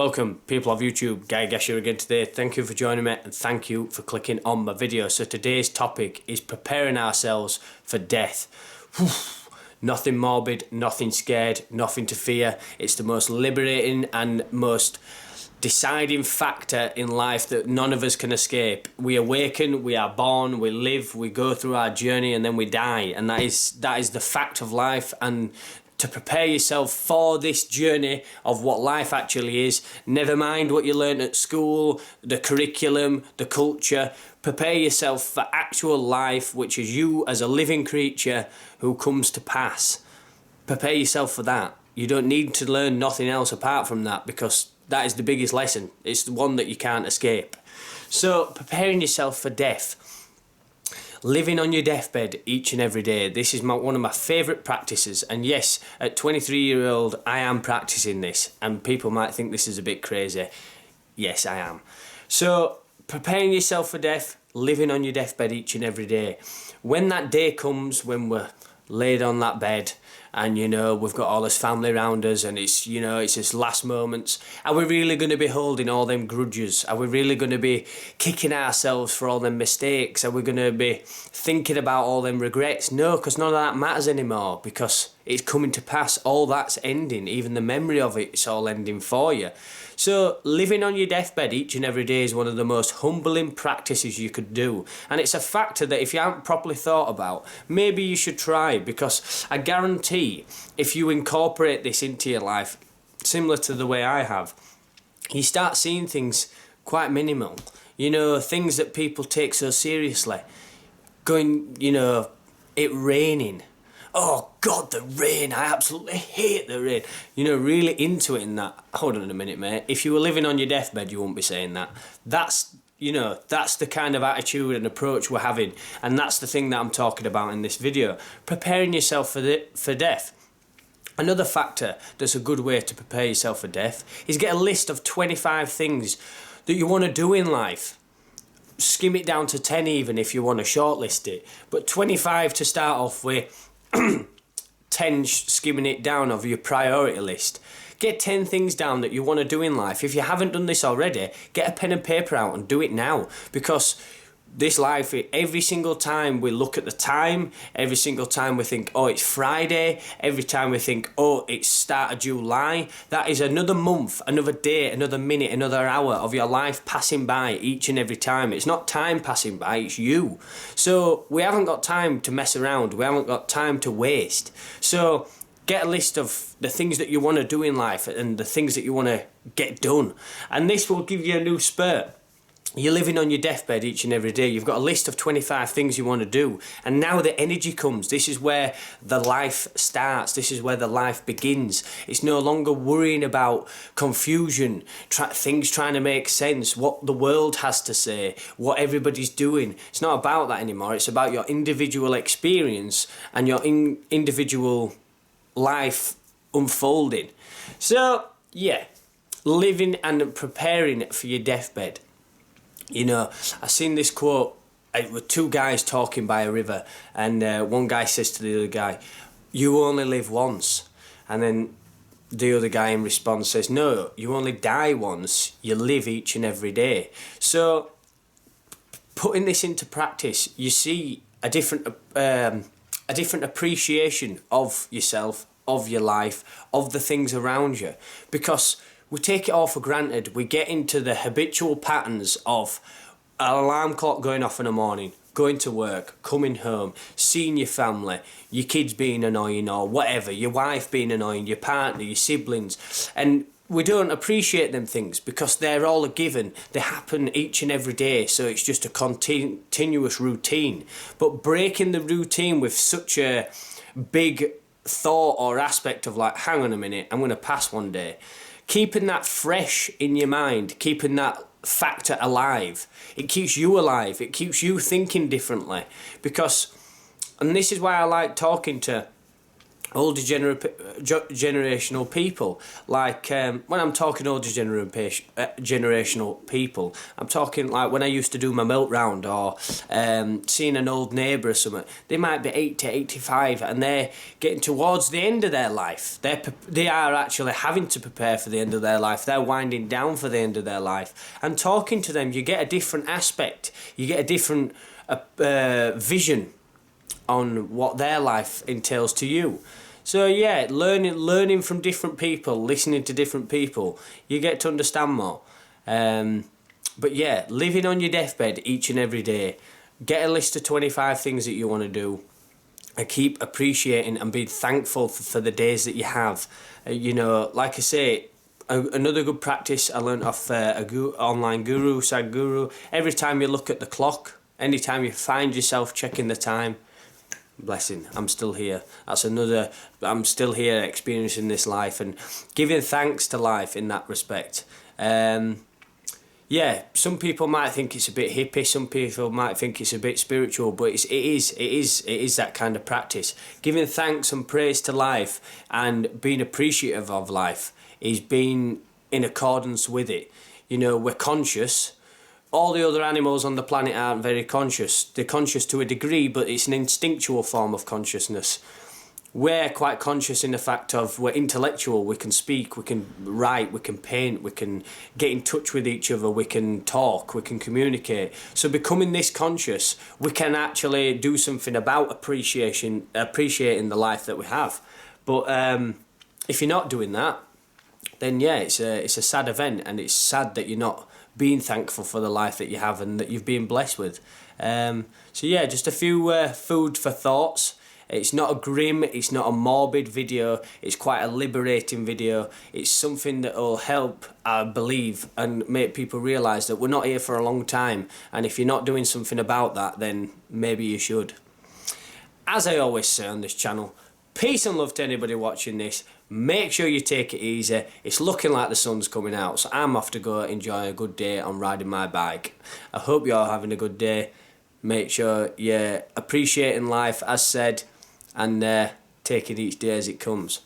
Welcome people of YouTube, Guy Gesher again today. Thank you for joining me and thank you for clicking on my video. So today's topic is preparing ourselves for death. Nothing morbid, nothing scared, nothing to fear. It's the most liberating and most deciding factor in life that none of us can escape. We awaken, we are born, we live, we go through our journey and then we die, and that is the fact of life. And to prepare yourself for this journey of what life actually is, never mind what you learned at school, the curriculum, the culture, prepare yourself for actual life, which is you as a living creature who comes to pass. Prepare yourself for that. You don't need to learn nothing else apart from that, because that is the biggest lesson. It's the one that you can't escape. So preparing yourself for death. Living on your deathbed each and every day. This is one of my favourite practices, and yes, at 23-year-old I am practicing this, and people might think this is a bit crazy. Yes, I am. So preparing yourself for death, living on your deathbed each and every day. When that day comes, when we're laid on that bed and we've got all this family around us and it's it's his last moments, are we really going to be holding all them grudges? Are we really going to be kicking ourselves for all them mistakes? Are we going to be thinking about all them regrets? No, because none of that matters anymore, because it's coming to pass. All that's ending. Even the memory of it's all ending for you. So living on your deathbed each and every day is one of the most humbling practices you could do, and it's a factor that if you haven't properly thought about, maybe you should try, because I guarantee if you incorporate this into your life, similar to the way I have, you start seeing things quite minimal. Things that people take so seriously. Going, it raining. Oh God, the rain, I absolutely hate the rain. Really into it in that. Hold on a minute, mate. If you were living on your deathbed, you wouldn't be saying that. That's the kind of attitude and approach we're having. And that's the thing that I'm talking about in this video. Preparing yourself for death. Another factor that's a good way to prepare yourself for death is get a list of 25 things that you want to do in life. Skim it down to 10 even if you want to shortlist it. But 25 to start off with. 10 skimming it down of your priority list. Get 10 things down that you want to do in life. If you haven't done this already, get a pen and paper out and do it now, because this life, every single time we look at the time, every single time we think, oh, it's Friday, every time we think, oh, it's start of July, that is another month, another day, another minute, another hour of your life passing by each and every time. It's not time passing by, it's you. So we haven't got time to mess around, we haven't got time to waste. So get a list of the things that you want to do in life and the things that you want to get done, and this will give you a new spurt. You're living on your deathbed each and every day. You've got a list of 25 things you want to do. And now the energy comes. This is where the life starts. This is where the life begins. It's no longer worrying about confusion, things trying to make sense, what the world has to say, what everybody's doing. It's not about that anymore. It's about your individual experience and your individual life unfolding. So, yeah, living and preparing for your deathbed. I seen this quote with two guys talking by a river, and one guy says to the other guy, "You only live once." And then the other guy in response says, "No, you only die once, you live each and every day." So putting this into practice, you see a different appreciation of yourself, of your life, of the things around you, because we take it all for granted. We get into the habitual patterns of an alarm clock going off in the morning, going to work, coming home, seeing your family, your kids being annoying or whatever, your wife being annoying, your partner, your siblings. And we don't appreciate them things because they're all a given. They happen each and every day, so it's just a continuous routine. But breaking the routine with such a big thought or aspect of like, hang on a minute, I'm going to pass one day. Keeping that fresh in your mind, keeping that factor alive, it keeps you alive, it keeps you thinking differently. And this is why I like talking to older generational people, like when I'm talking older generational people, I'm talking like when I used to do my milk round, or seeing an old neighbour or something. They might be 80, 85, and they're getting towards the end of their life. They are actually having to prepare for the end of their life. They're winding down for the end of their life. And talking to them, you get a different aspect. You get a different vision on what their life entails to you. So yeah, learning from different people, listening to different people, you get to understand more. But yeah, living on your deathbed each and every day, get a list of 25 things that you want to do, and keep appreciating and being thankful for the days that you have. You know, like I say, another good practice I learned off online guru, Sadhguru. Every time you look at the clock, anytime you find yourself checking the time, blessing, I'm still here. I'm still here experiencing this life and giving thanks to life in that respect. Yeah, some people might think it's a bit hippie, some people might think it's a bit spiritual, but it is that kind of practice. Giving thanks and praise to life and being appreciative of life is being in accordance with it. You know, we're conscious. All the other animals on the planet aren't very conscious. They're conscious to a degree, but it's an instinctual form of consciousness. We're quite conscious in the fact of we're intellectual. We can speak, we can write, we can paint, we can get in touch with each other, we can talk, we can communicate. So becoming this conscious, we can actually do something about appreciating the life that we have. But if you're not doing that, then yeah, it's a sad event, and it's sad that you're not being thankful for the life that you have and that you've been blessed with. So yeah, just a few food for thoughts. It's not a grim, it's not a morbid video, it's quite a liberating video. It's something that will help, I believe, and make people realise that we're not here for a long time, and if you're not doing something about that, then maybe you should. As I always say on this channel, peace and love to anybody watching this. Make sure you take it easy. It's looking like the sun's coming out, so I'm off to go enjoy a good day on riding my bike. I hope you're having a good day. Make sure you're appreciating life, as said, and take it each day as it comes.